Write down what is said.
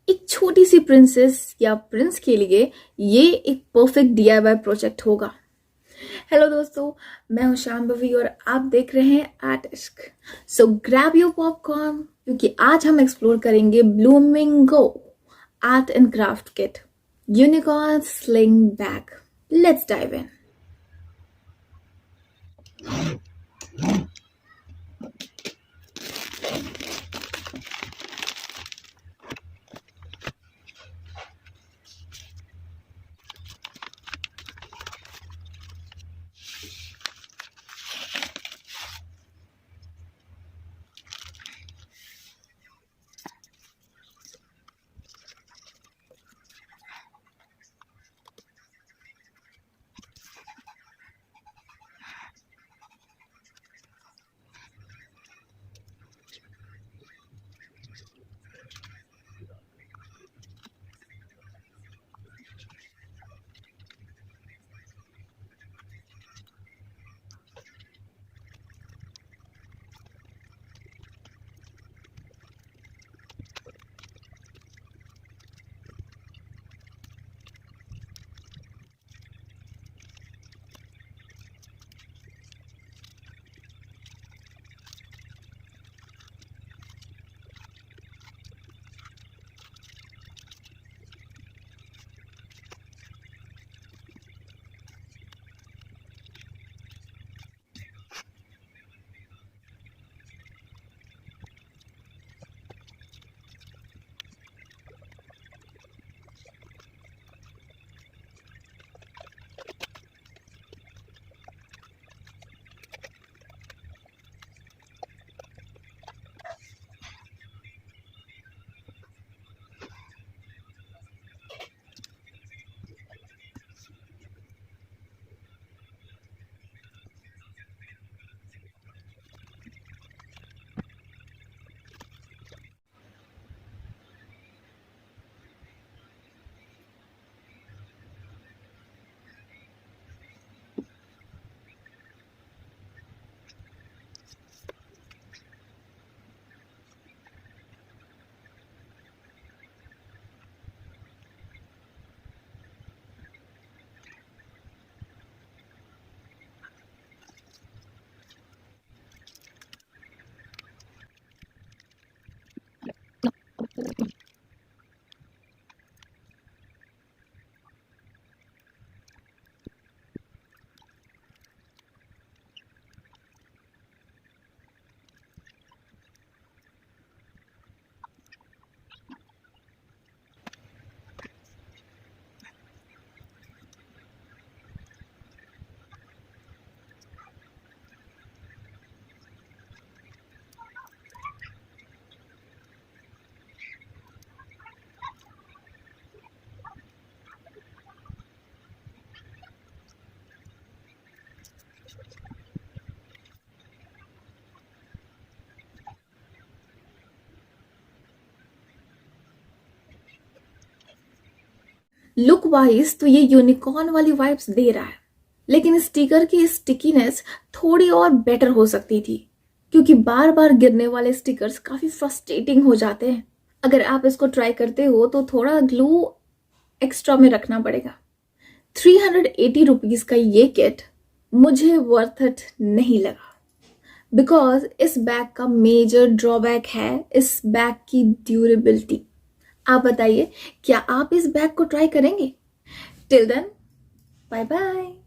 एक छोटी सी प्रिंसेस या प्रिंस के लिए ये एक परफेक्ट डीआईवाई प्रोजेक्ट होगा। हेलो दोस्तों, मैं हूं शांभवी और आप देख रहे हैं आर्ट इश्क। सो ग्रैब योर पॉपकॉर्न क्योंकि आज हम एक्सप्लोर करेंगे Bloomingo art and craft kit unicorn sling bag. Let's dive in. Look wise तो ये यूनिकॉर्न वाली वाइब्स दे रहा है, लेकिन स्टिकर की स्टिकीनेस थोड़ी और बेटर हो सकती थी क्योंकि बार बार गिरने वाले स्टिकर्स काफी फ्रस्ट्रेटिंग हो जाते हैं। अगर आप इसको ट्राई करते हो तो थोड़ा ग्लू एक्स्ट्रा में रखना पड़ेगा। 380 रुपीज का ये किट मुझे वर्थ इट नहीं लगा बिकॉज इस बैग का मेजर ड्रॉबैक है इस बैग की ड्यूरेबिलिटी। आप बताइए, क्या आप इस बैग को ट्राई करेंगे? Till then, bye bye.